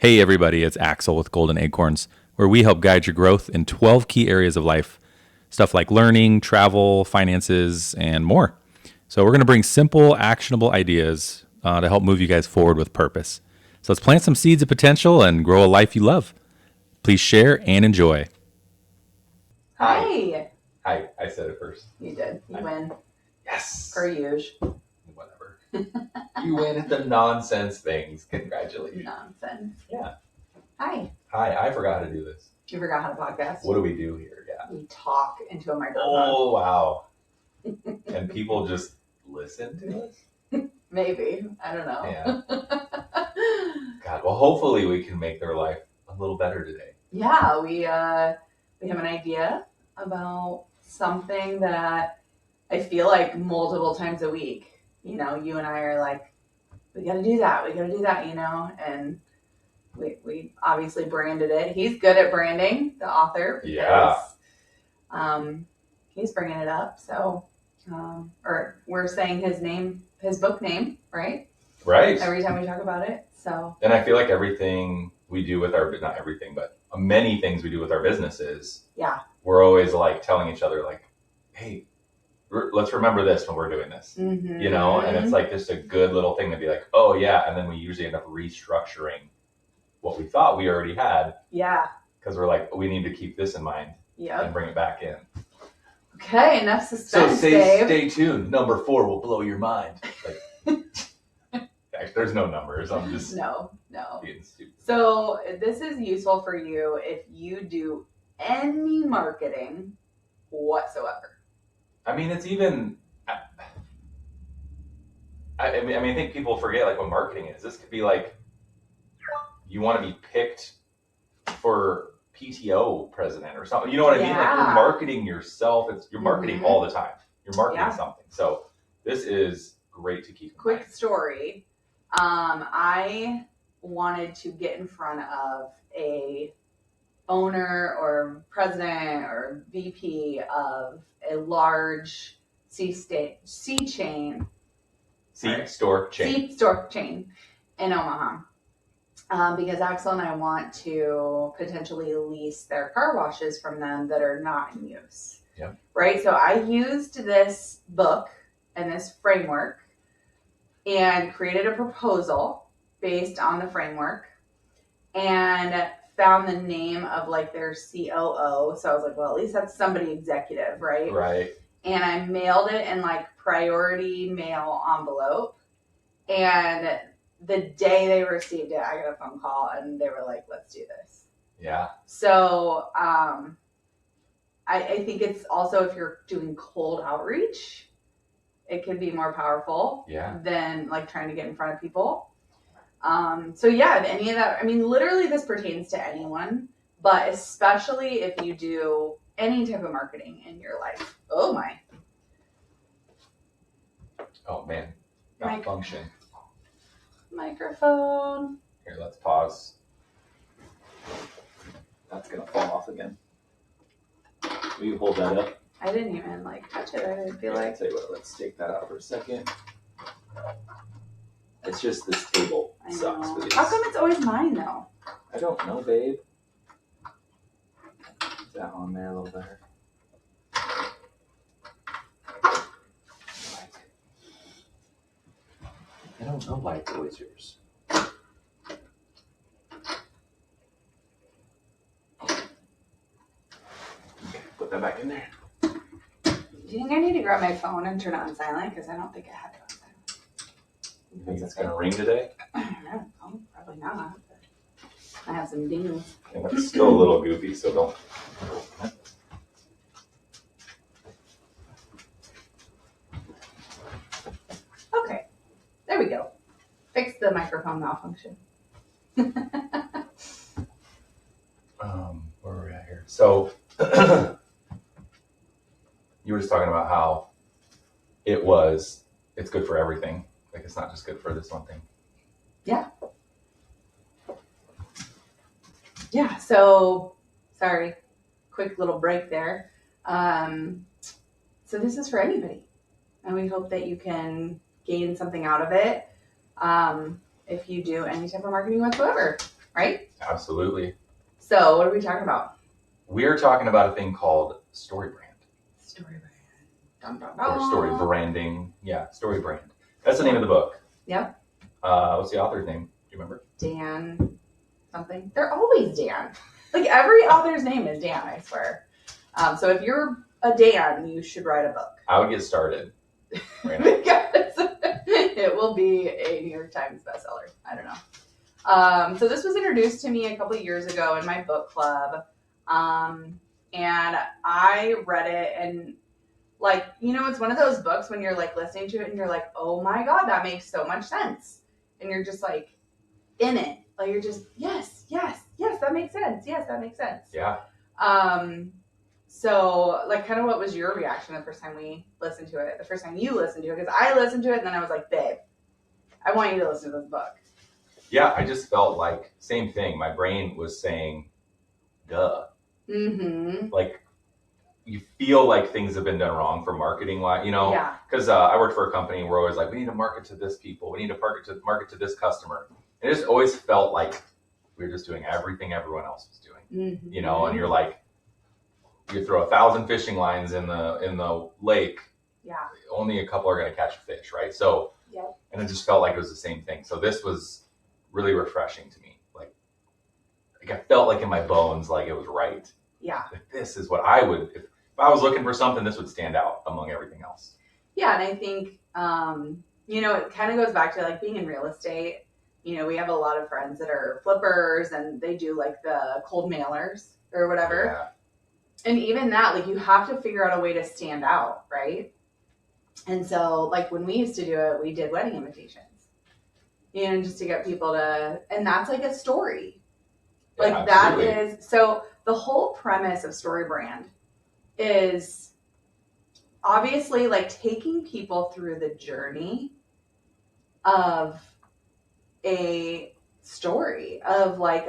Hey everybody, it's Axel with Golden Acorns, where we help guide your growth in 12 key areas of life. Stuff like learning, travel, finances, and more. So we're going to bring simple, actionable ideas to help move you guys forward with purpose. So let's plant some seeds of potential and grow a life you love. Please share and enjoy. Hi. Hi, I said it first. You did. You win. Yes. Per usual. Whatever. You win at the nonsense things. Congratulations. Nonsense. Yeah. Hi. Hi, I forgot how to do this. You forgot how to podcast? What do we do here? Yeah. We talk into a microphone. Oh, wow. And people just listen to us? Maybe. I don't know. Yeah. God, well, hopefully we can make their life a little better today. Yeah, we have an idea about something that I feel like multiple times a week, you know, you and I are like, we got to do that, you know, and we obviously branded it. He's good at branding, the author. Yeah. He's bringing it up. So, or we're saying his book name, right? Right. Every time we talk about it. So. And I feel like everything we do with not everything, but many things we do with our businesses. Yeah. We're always like telling each other like, hey, let's remember this when we're doing this, you know? And it's like just a good little thing to be like, oh yeah. And then we usually end up restructuring what we thought we already had. Yeah. Because we're like, we need to keep this in mind. Yep. And bring it back in. Okay, enough suspense, so Dave. Stay tuned. Number 4 will blow your mind. Like, actually, there's no numbers. I'm just no. being stupid. So this is useful for you if you do any marketing whatsoever. I mean, it's even. I mean, I think people forget like what marketing is. This could be like, you want to be picked for PTO president or something. You know what I mean? Like you're marketing yourself. You're marketing all the time. You're marketing something. So this is great to keep in Quick mind. story. I wanted to get in front of a owner or president or VP of a large C-store chain in Omaha. Because Axel and I want to potentially lease their car washes from them that are not in use. Yeah. Right? So I used this book and this framework and created a proposal based on the framework and found the name of like their COO. So I was like, well, at least that's somebody executive, right? Right. And I mailed it in like priority mail envelope. And the day they received it, I got a phone call and they were like, let's do this. Yeah. So I think it's also, if you're doing cold outreach, it can be more powerful than like trying to get in front of people. So yeah, any of that, I mean, literally this pertains to anyone, but especially if you do any type of marketing in your life. Oh my. Oh man. Malfunction. Microphone. Here, let's pause. That's gonna fall off again. Will you hold that up? I didn't even like touch it. I didn't feel like. I'll tell you what, let's take that out for a second. It's just this table sucks for these. How come it's always mine though? I don't know, babe. Is that on there a little better? I don't know why it's always yours. Okay, put that back in there. Do you think I need to grab my phone and turn it on silent? Because I don't think I had it on silent. You think it's going to ring today? I don't know. Oh, probably not. I have some dings. Yeah, it's still a little goofy, so don't. Okay. There we go. Fix the microphone malfunction. Where are we at here? So, you were just talking about how it's good for everything. Like, it's not just good for this one thing. Yeah. Yeah. So, sorry. Quick little break there. So this is for anybody. And we hope that you can gain something out of it if you do any type of marketing whatsoever. right? Absolutely. So what are we talking about? We're talking about a thing called StoryBrand. StoryBrand. Or story branding. Yeah, StoryBrand. That's the name of the book. Yep. What's the author's name? Do you remember? Dan something. They're always Dan. Like every author's name is Dan, I swear. So if you're a Dan, you should write a book. I would get started. Right now. Because it will be a New York Times bestseller. I don't know. So this was introduced to me a couple of years ago in my book club. And I read it and like, you know, it's one of those books when you're like listening to it and you're like, oh my God, that makes so much sense. And you're just like in it. Like you're just, yes, that makes sense. Yes, that makes sense. Yeah. So like kind of what was your reaction the first time we listened to it? The first time you listened to it? Because I listened to it and then I was like, babe, I want you to listen to this book. Yeah, I just felt like same thing. My brain was saying, duh. Mm-hmm. Like you feel like things have been done wrong for marketing, you know? Yeah. Because I worked for a company and we're always like, we need to market to this people. We need to market to this customer. And it just always felt like we were just doing everything everyone else was doing, Mm-hmm. you know? And you're like, you throw 1,000 fishing lines in the lake. Yeah. Only a couple are going to catch a fish, right? So, yep. And it just felt like it was the same thing. So this was really refreshing to me. Like I felt like in my bones, like it was right. Yeah. This is what I would, if I was looking for something, this would stand out among everything else. Yeah. And I think, you know, it kind of goes back to like being in real estate. You know, we have a lot of friends that are flippers and they do like the cold mailers or whatever. Yeah. And even that, like you have to figure out a way to stand out, right? And so like when we used to do it, we did wedding invitations, you know, just to get people to, and that's like a story. Like yeah, that is, so the whole premise of StoryBrand is obviously like taking people through the journey of a story of like,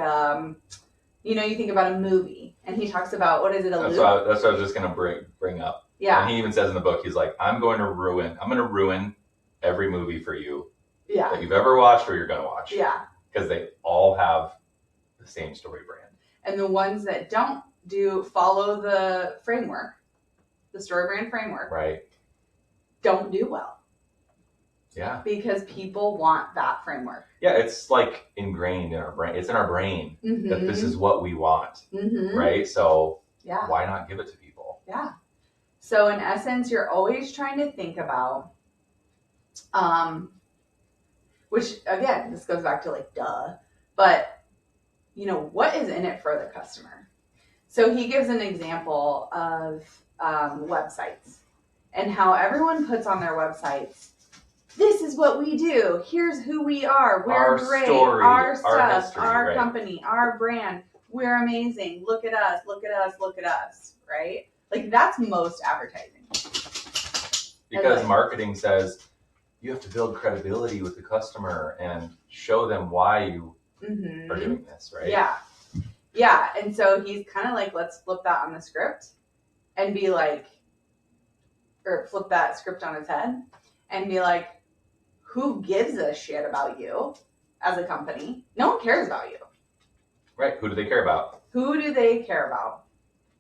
you know, you think about a movie and he talks about, what is it? That's what I was just going to bring up. Yeah. And he even says in the book, he's like, I'm going to ruin every movie for you that you've ever watched or you're going to watch. Yeah. Because they all have the same story brand. And the ones that don't follow the framework, the StoryBrand framework, right, don't do well. Yeah. Because people want that framework. Yeah, it's like ingrained in our brain. It's in our brain that this is what we want, right? So why not give it to people? Yeah. So in essence, you're always trying to think about, which again, this goes back to like, duh, but you know, what is in it for the customer? So he gives an example of websites and how everyone puts on their websites, this is what we do. Here's who we are. We're our great. Story, our stuff, our history, our right. company, our brand. We're amazing. Look at us. Look at us. Look at us. Right? Like that's most advertising. Because like, marketing says you have to build credibility with the customer and show them why you are doing this, right? Yeah. Yeah. And so he's kind of like, let's flip that on the script and be like, or flip that script on its head and be like, who gives a shit about you as a company? No one cares about you. Right. Who do they care about? Who do they care about?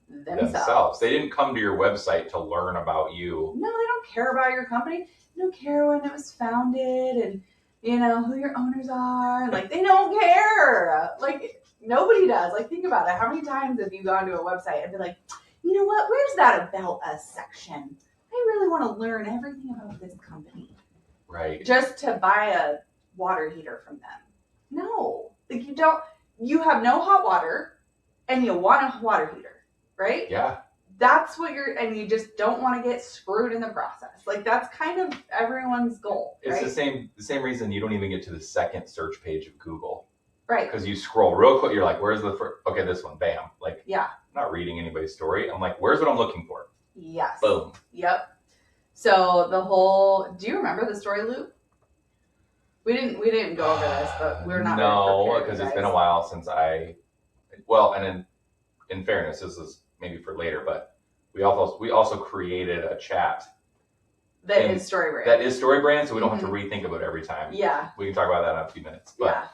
Themselves. They didn't come to your website to learn about you. No, they don't care about your company. They don't care when it was founded and, you know, who your owners are. Like, they don't care. Like, nobody does. Like, think about it. How many times have you gone to a website and been like, you know what? Where's that about us section? I really want to learn everything about this company. Right. Just to buy a water heater from them. No. Like, you have no hot water and you want a water heater, right? Yeah. That's what and you just don't want to get screwed in the process. Like that's kind of everyone's goal. It's right? the same reason you don't even get to the second search page of Google. Right. Because you scroll real quick, you're like, where's the first? Okay, this one, bam. Like, yeah. I'm not reading anybody's story. I'm like, where's what I'm looking for? Yes. Boom. Yep. So do you remember the story loop? We didn't go over this, but we're not. No, because it's been a while since and in fairness, this is maybe for later, but we also created a chat that is StoryBrand. So we don't have to rethink about it every time. Yeah. We can talk about that in a few minutes. But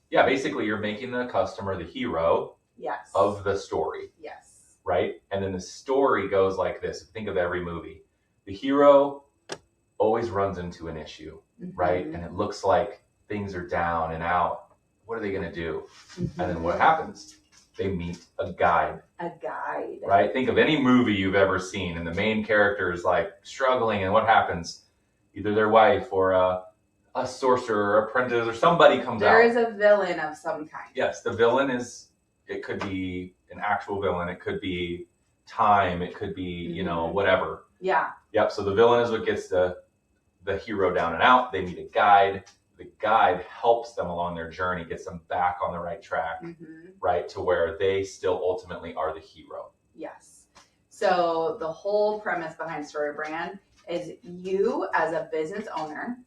Yeah, basically you're making the customer the hero Yes. of the story. Yes. Right? And then the story goes like this. Think of every movie. The hero always runs into an issue, right? And it looks like things are down and out. What are they going to do? And then what happens? They meet a guide. A guide. Right? Think of any movie you've ever seen, and the main character is like struggling, and what happens? Either their wife or a sorcerer or apprentice or somebody comes out. There is a villain of some kind. Yes, the villain is, it could be an actual villain. It could be time. It could be, you know, whatever. Yeah. Yep. So the villain is what gets the hero down and out. They need a guide. The guide helps them along their journey, gets them back on the right track, right, to where they still ultimately are the hero. Yes. So the whole premise behind StoryBrand is you as a business owner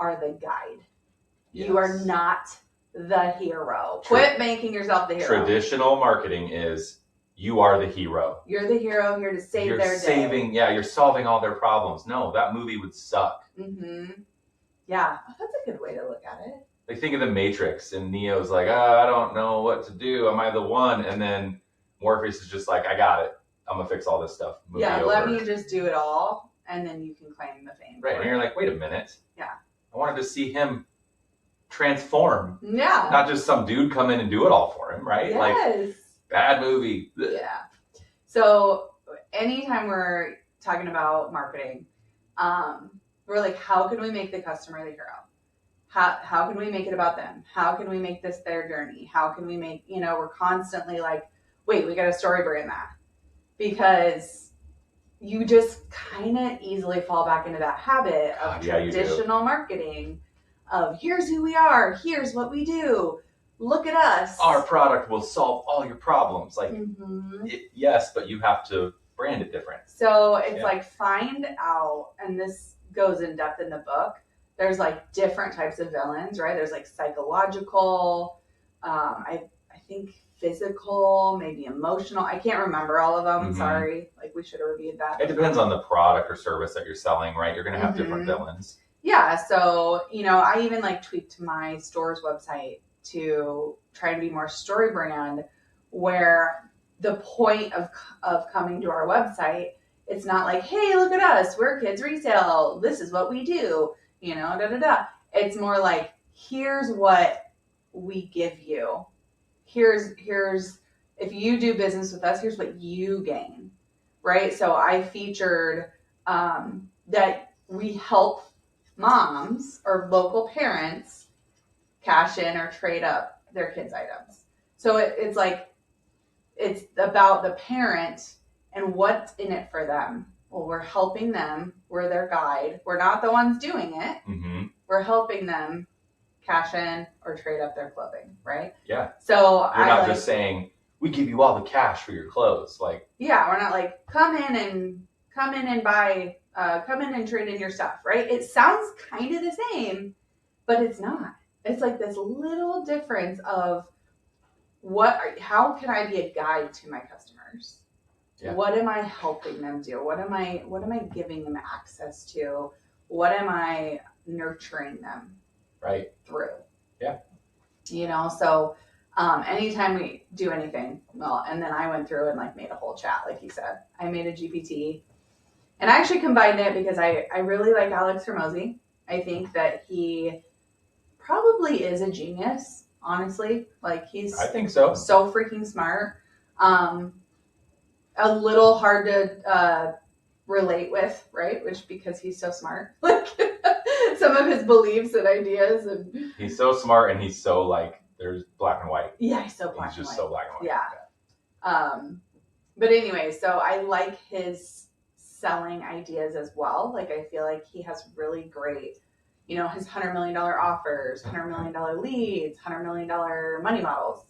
are the guide. Yes. You are not the hero. Quit making yourself the hero. Traditional marketing is you are the hero. You're the hero here to save their day. Yeah, you're solving all their problems. No, that movie would suck. Yeah, that's a good way to look at it. Like, think of the Matrix, and Neo's like, I don't know what to do. Am I the one? And then Morpheus is just like, I got it. I'm gonna fix all this stuff. Movie over. Let me just do it all, and then you can claim the fame. Right, and you're like, wait a minute. Yeah. I wanted to see him transform. Yeah. Not just some dude come in and do it all for him, right? Yes. Like, bad movie. Yeah. So anytime we're talking about marketing, we're like, how can we make the customer the hero? How can we make it about them? How can we make this their journey? How can we make, we're constantly like, wait, we got to StoryBrand that. Because you just kind of easily fall back into that habit of traditional marketing of here's who we are, here's what we do, look at us. Our product will solve all your problems. Like, yes, but you have to brand it different. So it's like find out, and this goes in depth in the book. There's like different types of villains, right? There's like psychological, I think physical, maybe emotional. I can't remember all of them. Sorry. Like we should have reviewed that. It depends on the product or service that you're selling, right? You're going to have different villains. Yeah. So, I even like tweaked my store's website to try and be more StoryBrand, where the point of coming to our website, it's not like, hey, look at us. We're kids resale. This is what we do. It's more like, here's what we give you. Here's if you do business with us, here's what you gain, right? So I featured that we help moms or local parents cash in or trade up their kids' items. So it's like, it's about the parent and what's in it for them. Well, we're helping them. We're their guide. We're not the ones doing it. We're helping them cash in or trade up their clothing, right? Yeah. So you're not just saying we give you all the cash for your clothes, like. Yeah, we're not like come in and buy, come in and trade in your stuff, right? It sounds kind of the same, but it's not. It's like this little difference of how can I be a guide to my customers? Yeah. What am I helping them do? What am I giving them access to? What am I nurturing them through? Yeah. So anytime we do anything, and then I went through and like made a whole chat, like you said. I made a GPT. And I actually combined it because I really like Alex Hormozy. I think that he probably is a genius, honestly. Like I think so. So freaking smart. A little hard to relate with, right? Because he's so smart. Like some of his beliefs and ideas, and he's so smart, and he's so like there's black and white. Yeah, he's so black. He's just so black and white. Yeah. But anyway, so I like his selling ideas as well. Like I feel like he has really great, his $100 million offers, $100 million leads, $100 million money models.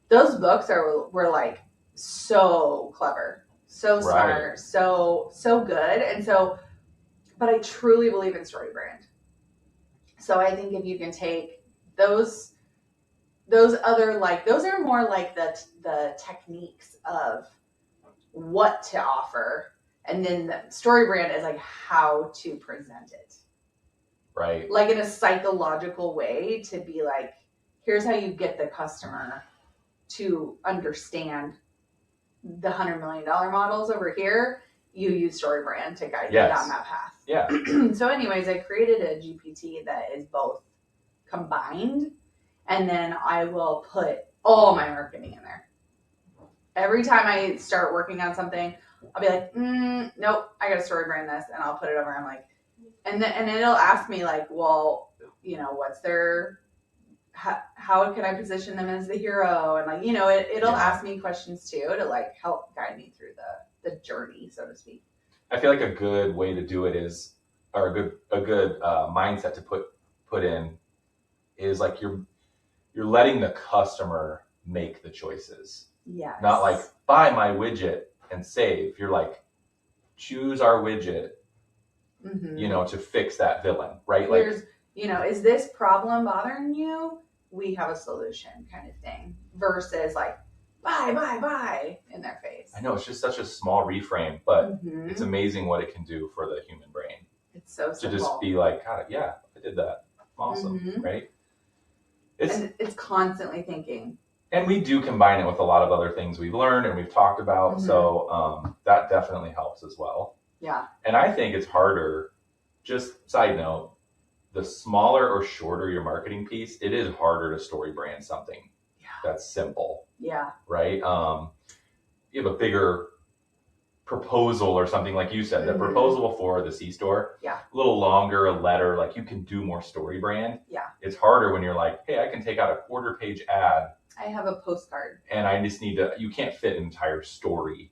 Those books were like so clever, so smart, so good. And so, but I truly believe in StoryBrand. So I think if you can take those other, like, those are more like the techniques of what to offer. And then the StoryBrand is like how to present it. Right. Like in a psychological way to be like, here's how you get the customer to understand the $100 million models over here. You use StoryBrand to guide you down that path. Yeah. So anyways, I created a GPT that is both combined, and then I will put all my marketing in there. Every time I start working on something, I'll be like, nope, I got to StoryBrand this, and I'll put it over. I'm like, and it'll ask me like, well, what's their, how can I position them as the hero? And like, it'll ask me questions too to like help guide me through the journey, so to speak. I feel like a good way to do it is, or a good mindset to put in is like you're letting the customer make the choices. Yes. Not like buy my widget and save. You're like, choose our widget, to fix that villain, right? Here's, is this problem bothering you? We have a solution, kind of thing. Versus like, buy in their face. I know, it's just such a small reframe, but it's amazing what it can do for the human brain. It's so simple. To just be like, God, yeah, I did that. Awesome, right? It's constantly thinking. And we do combine it with a lot of other things we've learned and we've talked about. So that definitely helps as well. Yeah. And I think it's harder, just side note, the smaller or shorter your marketing piece, it is harder to story brand something that's simple. Yeah. Right? You have a bigger proposal or something, like you said, the proposal for the C-store, a little longer, a letter, like you can do more story brand. Yeah. It's harder when you're like, hey, I can take out a 1/4-page ad. I have a postcard. And I just need you can't fit an entire story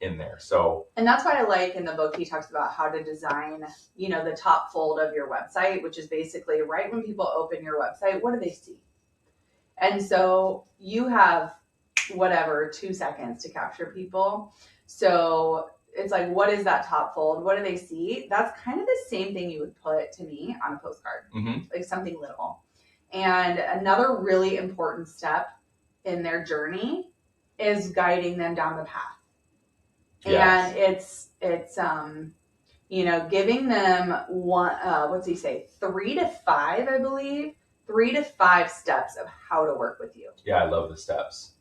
in there. So. And that's why I like in the book, he talks about how to design, the top fold of your website, which is basically right when people open your website, what do they see? And so you have 2 seconds to capture people. So it's like, what is that top fold? What do they see? That's kind of the same thing you would put to me on a postcard, like something little. And another really important step in their journey is guiding them down the path. Yes. And it's giving them 3 to 5, I believe, 3 to 5 steps of how to work with you. Yeah, I love the steps.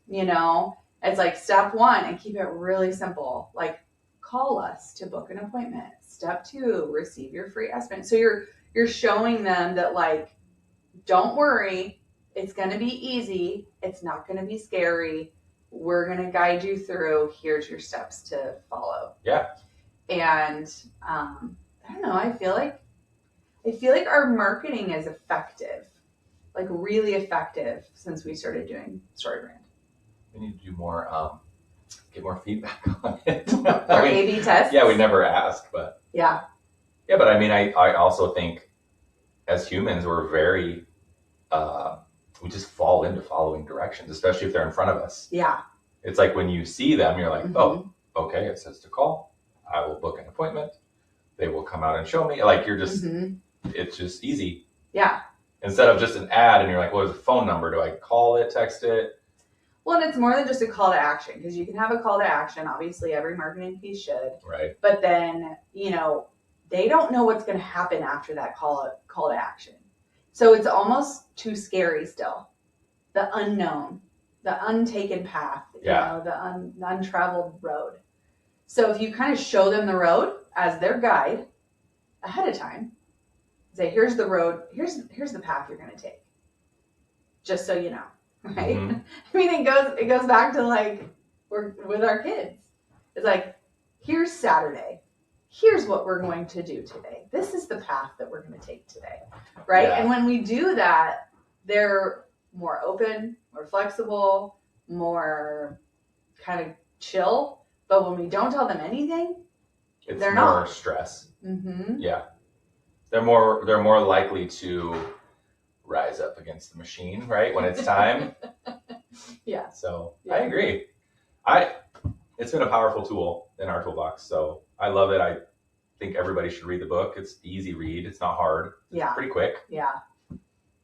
It's like step 1, and keep it really simple. Like, call us to book an appointment. Step 2, receive your free estimate. So you're showing them that, like, don't worry, it's going to be easy. It's not going to be scary. We're going to guide you through. Here's your steps to follow. Yeah. And I don't know. I feel like our marketing is effective, like really effective, since we started doing StoryBrand. We need to do more, get more feedback on it. Or A/B tests. Yeah, we never ask, but. Yeah. Yeah, but I mean, I also think as humans, we're very, we just fall into following directions, especially if they're in front of us. Yeah. It's like when you see them, you're like, oh, okay, it says to call. I will book an appointment. They will come out and show me. Like, you're just, it's just easy. Yeah. Instead of just an ad and you're like, what is the phone number? Do I call it, text it? Well, and it's more than just a call to action, because you can have a call to action. Obviously, every marketing piece should. Right. But then, they don't know what's going to happen after that call to action. So it's almost too scary still. The unknown, the untaken path, the untraveled road. So if you kind of show them the road as their guide ahead of time, say, here's the road, here's the path you're going to take. Just so you know, right? I mean, it goes back to like we're with our kids. It's like, here's Saturday. Here's what we're going to do today. This is the path that we're going to take today, right? Yeah. And when we do that, they're more open, more flexible, more kind of chill. But when we don't tell them anything, they're more not. Stress. Yeah, they're more likely to rise up against the machine, right, when it's time. Yeah. So yeah. I agree. It's been a powerful tool in our toolbox, so I love it. I think everybody should read the book. It's an easy read. It's not hard. It's pretty quick. Yeah.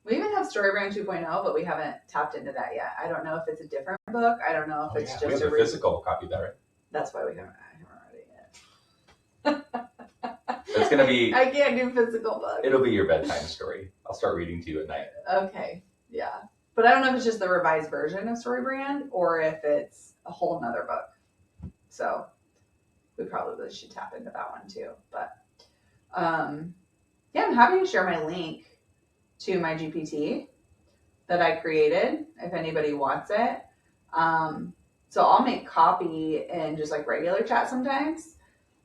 We even have StoryBrand 2.0, but we haven't tapped into that yet. I don't know if it's a different book. I don't know if it's just we have a physical copy of that, right? That's why I haven't read it yet. It's going to be... I can't do physical books. It'll be your bedtime story. I'll start reading to you at night. Okay. Yeah. But I don't know if it's just the revised version of StoryBrand or if it's a whole nother book. So we probably should tap into that one too. But yeah, I'm happy to share my link to my GPT that I created if anybody wants it. So I'll make copy in just like regular chat sometimes.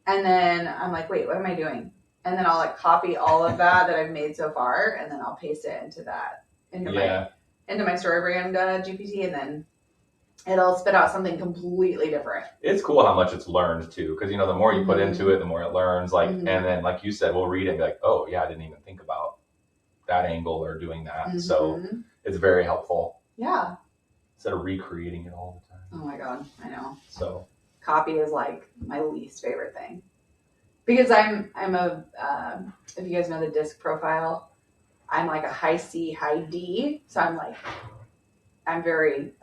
And then I'm like, wait, what am I doing? And then I'll like copy all of that I've made so far. And then I'll paste it into my StoryBrand GPT. And then it'll spit out something completely different. It's cool how much it's learned too. Cause the more you put into it, the more it learns. Like, and then like you said, we'll read it and be like, oh yeah, I didn't even think about that angle or doing that. So it's very helpful. Yeah. Instead of recreating it all the time. Oh my God, I know. So copy is like my least favorite thing because I'm a if you guys know the disc profile, I'm like a high C, high D. So I'm very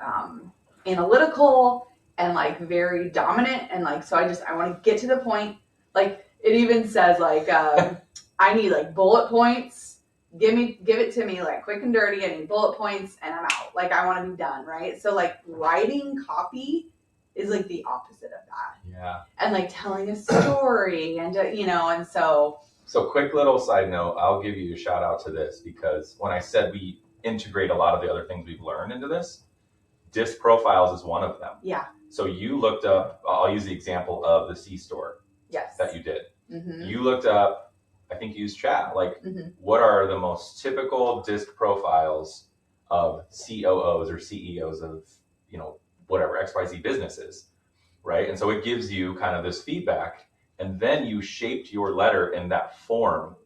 analytical and like very dominant and like so I want to get to the point. Like it even says like I need like bullet points. Give it to me like quick and dirty. I need bullet points and I'm out. Like I want to be done, right? So like writing copy is like the opposite of that. Yeah. And like telling a story and and so quick little side note, I'll give you a shout out to this because when I said we integrate a lot of the other things we've learned into this, disc profiles is one of them. Yeah. So you looked up, I'll use the example of the C-store. Yes. That you did. You looked up, I think you used chat, like what are the most typical disc profiles of COOs or CEOs of, whatever XYZ businesses, right? And so it gives you kind of this feedback and then you shaped your letter in that form,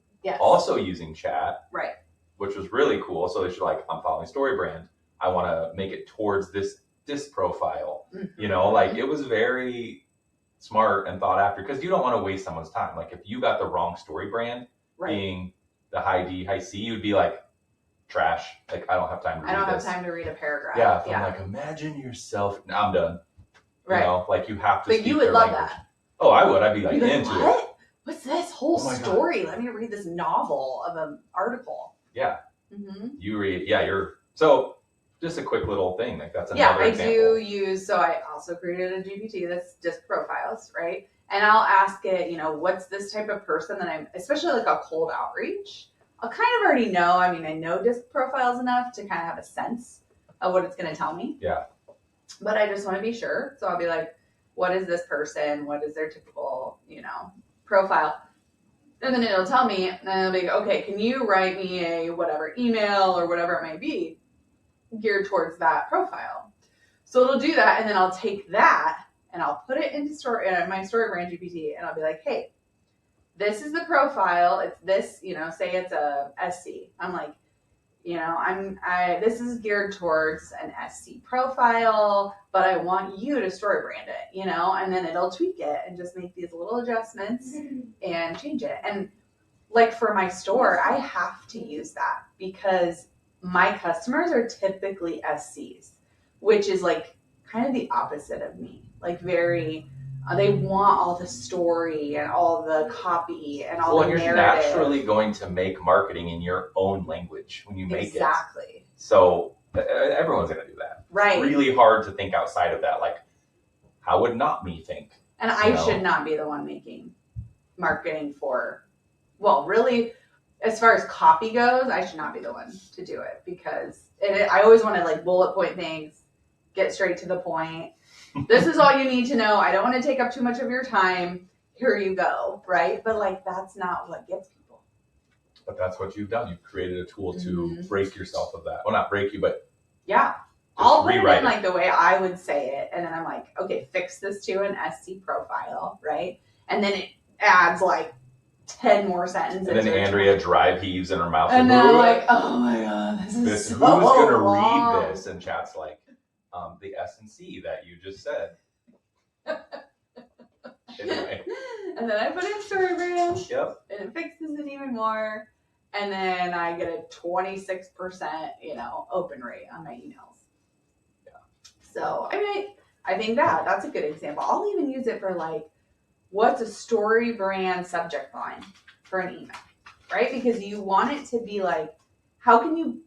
also using chat, right? Which was really cool. So that you're like, I'm following StoryBrand. I want to make it towards this disc profile, like it was very smart and thought after because you don't want to waste someone's time. Like if you got the wrong StoryBrand being the high D, high C, you'd be like trash. Like I don't have time to read this. Have time to read a paragraph. Yeah. I'm like, imagine yourself. Now I'm done. Right. Like you have to but speak you would their love language. that. Oh, I would. I'd be like into what? it. What's this whole Oh my story? God. Let me read this novel of an article. Yeah. You read. Yeah. So just a quick little thing. Like that's another example. I do use. So I also created a GPT that's disc profiles, right? And I'll ask it, what's this type of person that I'm, especially like a cold outreach. I'll kind of already know. I mean, I know disc profiles enough to kind of have a sense of what it's going to tell me. Yeah. But I just want to be sure. So I'll be like, what is this person? What is their typical, profile? And then it'll tell me, and I'll be like, okay, can you write me a whatever email or whatever it might be geared towards that profile? So it'll do that. And then I'll take that and I'll put it into my StoryBrand GPT and I'll be like, hey, this is the profile. It's this, say it's a SC. I'm like, this is geared towards an SC profile, but I want you to StoryBrand it, and then it'll tweak it and just make these little adjustments and change it. And like for my store, I have to use that because my customers are typically SCs, which is like kind of the opposite of me. Like very, they want all the story and all the copy and all the narrative. You're naturally going to make marketing in your own language when you make it. Exactly. So everyone's going to do that. Right. It's really hard to think outside of that. Like, how would not me think? And I should not be the one making marketing for, really, as far as copy goes, I should not be the one to do it because I always want to like bullet point things, get straight to the point. This is all you need to know. I don't want to take up too much of your time. Here you go, right? But like that's not what gets people. But that's what you've done. You've created a tool to break yourself of that. Well, not break you, but I'll put it in like the way I would say it, and then I'm like, okay, fix this to an SC profile, right? And then it adds like 10 more sentences. And then Andrea drive heaves in her mouth. And then I'm like, oh my God, this is so long. Who's going to read this? And chat's like, the S and C that you just said. Anyway. And then I put in StoryBrand. Yep. And it fixes it even more. And then I get a 26%, open rate on my emails. Yeah. So, I think that's a good example. I'll even use it for like, what's a StoryBrand subject line for an email, right? Because you want it to be like, how can you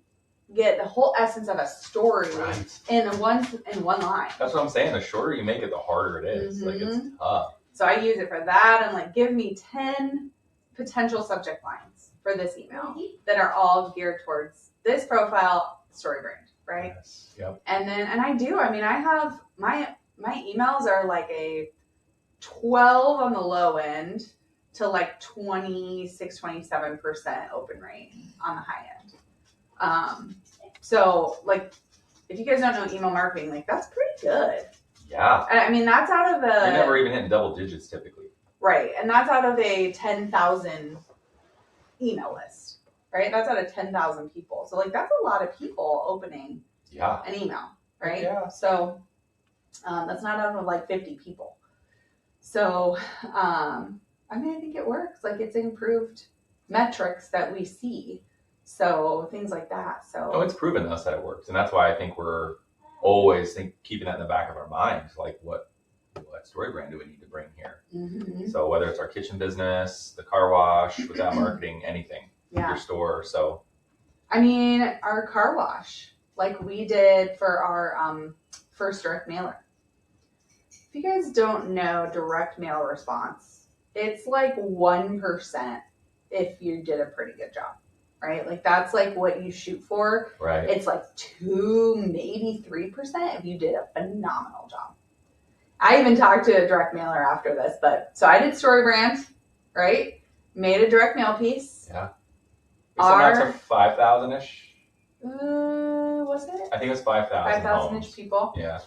get the whole essence of a story in one line. That's what I'm saying. The shorter you make it, the harder it is. Like, it's tough. So I use it for that, and like, give me 10 potential subject lines for this email that are all geared towards this profile, StoryBrand, right? Yes. Yep. And then, and I have my emails are like a 12 on the low end to like 26-27% open rate on the high end. So like, if you guys don't know email marketing, like, that's pretty good. Yeah. I mean, that's out of You're never even hitting double digits typically. Right. And that's out of a 10,000 email list, right? That's out of 10,000 people. So like, that's a lot of people opening an email, right? Yeah. So that's not out of like 50 people. So, I mean, I think it works. Like, it's improved metrics that we see. So things like that. So it's proven to us that it works. And that's why I think we're always keeping that in the back of our minds. Like, what StoryBrand do we need to bring here? Mm-hmm. So whether it's our kitchen business, the car wash, without marketing, anything, your store. So, I mean, our car wash, like we did for our first direct mailer. If you guys don't know direct mail response, it's like 1% if you did a pretty good job, right? Like, that's like what you shoot for. Right. It's like 2, maybe 3% if you did a phenomenal job. I even talked to a direct mailer after this, but so I did StoryBrand, right? Made a direct mail piece. Yeah. That's a 5,000-ish. Was it? I think it was 5,000. 5,000-ish people. Yeah.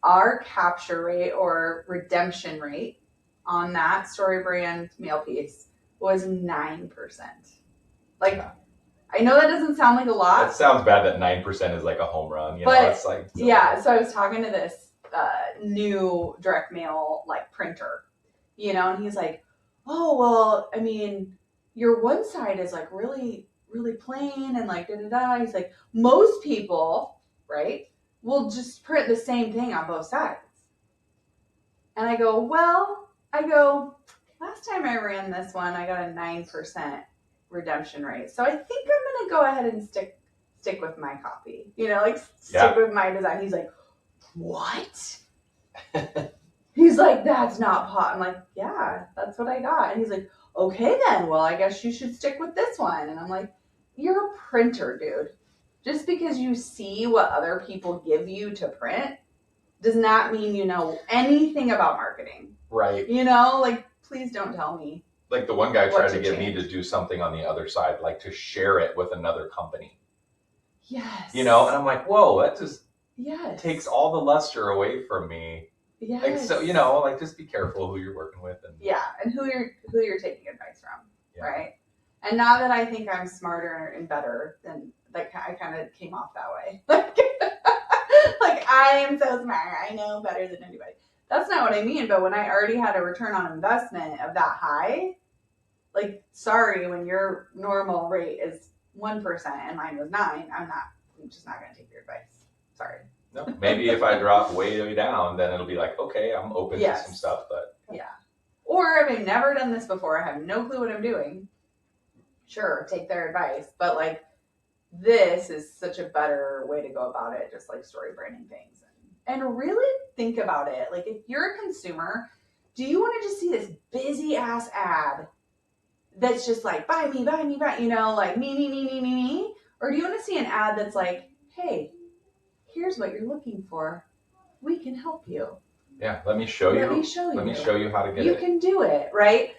Our capture rate or redemption rate on that StoryBrand mail piece was 9%. Like, I know that doesn't sound like a lot. It sounds bad that 9% is like a home run. You know, it's like, yeah. So I was talking to this new direct mail like printer, you know, and he's like, oh, well, I mean, your one side is like really, really plain and like da-da-da. He's like, most people, right, will just print the same thing on both sides. And I go, last time I ran this one, I got a 9% redemption rate. So I think I'm going to go ahead and stick with my copy, you know, like stick with my design. He's like, what? He's like, that's not pot. I'm like, yeah, that's what I got. And he's like, okay then, well, I guess you should stick with this one. And I'm like, you're a printer, dude. Just because you see what other people give you to print does not mean you know anything about marketing. Right. You know, like, please don't tell me. Like, the one guy tried to get me to do something on the other side, like to share it with another company. Yes. You know, and I'm like, whoa, that just takes all the luster away from me. Yes. Like, so, you know, like, just be careful who you're working with. And and who you're taking advice from, right? And not that I think I'm smarter and better than, like, I kind of came off that way. Like, I am so smart. I know better than anybody. That's not what I mean. But when I already had a return on investment of that high, like, sorry, when your normal rate is 1% and mine was 9%, I'm just not going to take your advice. Sorry. No, maybe if I drop way down, then it'll be like, okay, I'm open to some stuff, but or if I've never done this before, I have no clue what I'm doing. Sure, take their advice, but like, this is such a better way to go about it, just like story branding things, and really think about it. Like, if you're a consumer, do you want to just see this busy ass ad that's just like, buy me, you know, like me, or do you want to see an ad that's like, hey, here's what you're looking for. We can help you. Yeah, let me show you how to get it. You can do it, right?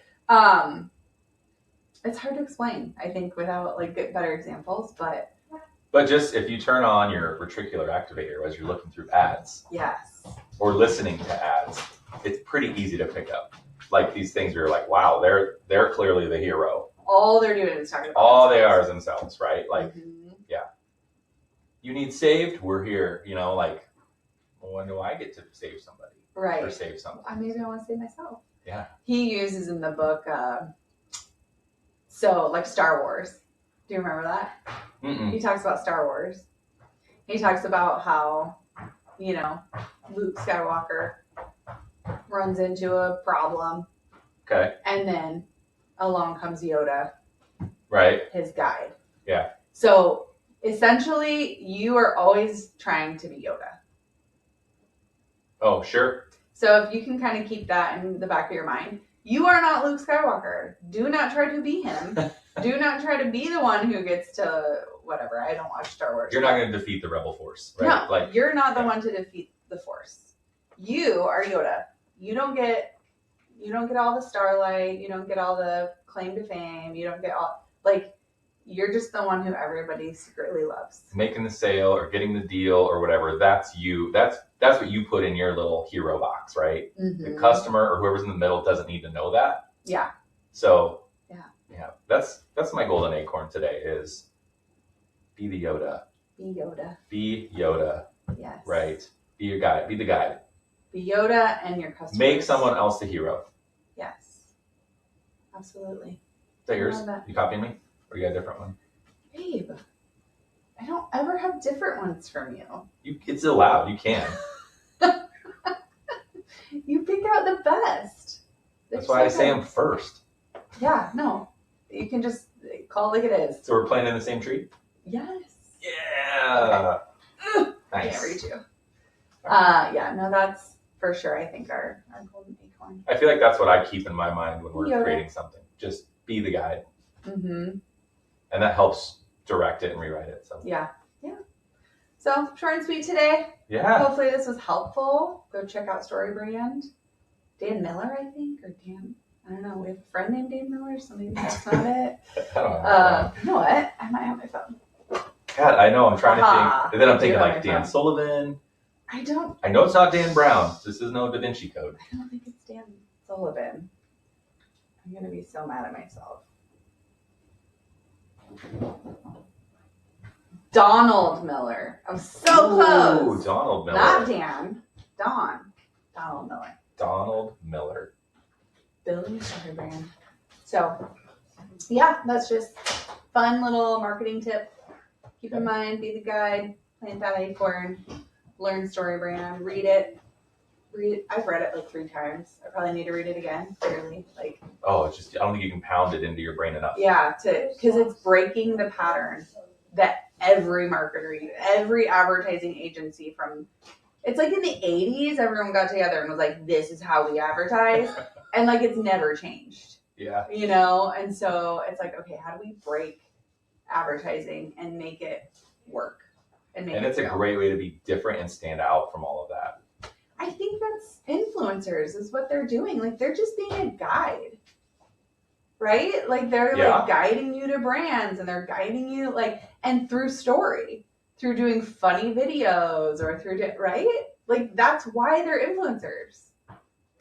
It's hard to explain, I think, without like better examples, but just if you turn on your retricular activator as you're looking through ads, or listening to ads, it's pretty easy to pick up. Like, these things where you're like, wow, they're clearly the hero. All they're doing is talking about all themselves. They are is themselves, right? Like, you need saved, we're here. You know, like, well, when do I get to save somebody? Right. Or save something? Maybe I want to save myself. Yeah. He uses in the book, so like Star Wars. Do you remember that? Mm-mm. He talks about Star Wars. He talks about how, you know, Luke Skywalker runs into a problem. Okay. And then along comes Yoda. Right. His guide. Yeah. So Essentially, you are always trying to be Yoda. Oh, sure. So if you can kind of keep that in the back of your mind, you are not Luke Skywalker. Do not try to be him. Do not try to be the one who gets to whatever. I don't watch Star Wars. You're not going to defeat the Rebel Force, right? No, you're not the one to defeat the Force. You are Yoda. You don't get all the starlight. You don't get all the claim to fame. You don't get all, like, you're just the one who everybody secretly loves. Making the sale or getting the deal or whatever, that's you. That's what you put in your little hero box, right? Mm-hmm. The customer or whoever's in the middle doesn't need to know that. Yeah. So yeah, that's my golden acorn today is be the Yoda. Be Yoda. Be Yoda. Yes. Right. Be your guide. Be the guide. Be Yoda and your customer. Make someone else the hero. Yes. Absolutely. Is that yours? You copying me? Or you got a different one? Babe, I don't ever have different ones from you. It's allowed. You can. You pick out the best. That's why I say them first. Yeah, no. You can just call it like it is. So we're playing in the same tree? Yes. Yeah. Okay. Nice. I can't read you. Yeah, no, that's for sure, I think, our golden acorn. I feel like that's what I keep in my mind when we're creating something. Just be the guide. Mm-hmm. And that helps direct it and rewrite it. So yeah. So short and sweet today. Yeah. Hopefully this was helpful. Go check out StoryBrand. Dan Miller, I think, or Dan. I don't know. We have a friend named Dan Miller, so maybe that's not it. I don't know. You know what? I might have my phone. God, I know. I'm trying to think. And then I'm thinking like Dan Sullivan. I know it's not Dan Brown. This is no Da Vinci Code. I don't think it's Dan Sullivan. I'm going to be so mad at myself. Donald Miller. I'm so close. Donald Miller. Not Dan. Donald Miller. Donald Miller. Building StoryBrand. So, yeah, that's just fun little marketing tip. Keep in mind, be the guide, plant that acorn, learn StoryBrand, read it. I've read it like 3 times. I probably need to read it again. Clearly, like. Oh, it's just I don't think you can pound it into your brain enough. Yeah, because it's breaking the pattern that every marketer, every advertising agency from. It's like in the 80s, everyone got together and was like, "This is how we advertise," and like it's never changed. Yeah. You know, and so it's like, okay, how do we break advertising and make it work? And it's a great way to be different and stand out from all of that. I think that's influencers is what they're doing. Like they're just being a guide, right? Like they're like guiding you to brands and they're guiding you like, and through story, through doing funny videos or through, right? Like that's why they're influencers.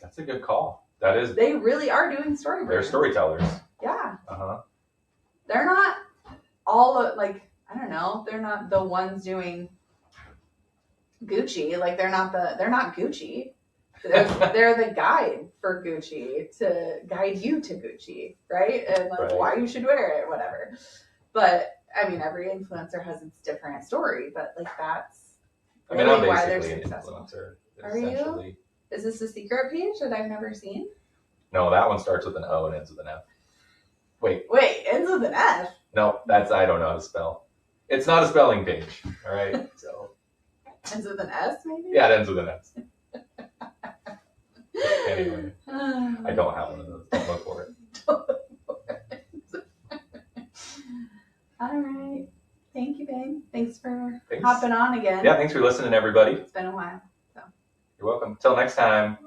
That's a good call. That is. They really are doing StoryBrand. They're storytellers. Yeah. Uh-huh. They're not all like, I don't know. They're not the ones doing Gucci. Like they're not Gucci. They're the guide for Gucci to guide you to Gucci, right? And like why you should wear it, whatever. But I mean, every influencer has its different story, but like that's really why they're successful. Are you? Is this a secret page that I've never seen? No, that one starts with an O and ends with an F. Wait, ends with an F? No, I don't know how to spell. It's not a spelling page, all right? So ends with an S, maybe? Yeah, it ends with an S. Anyway, I don't have one of those. Don't look for it. All right. Thank you, babe. Thanks for hopping on again. Yeah, thanks for listening, everybody. It's been a while. So. You're welcome. Till next time,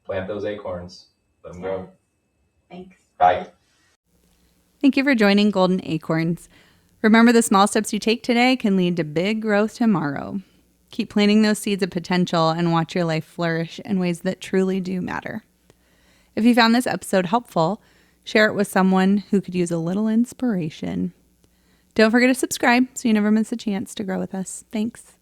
plant those acorns. Let them grow. Thanks. Bye. Thank you for joining Golden Acorns. Remember, the small steps you take today can lead to big growth tomorrow. Keep planting those seeds of potential and watch your life flourish in ways that truly do matter. If you found this episode helpful, share it with someone who could use a little inspiration. Don't forget to subscribe so you never miss a chance to grow with us. Thanks.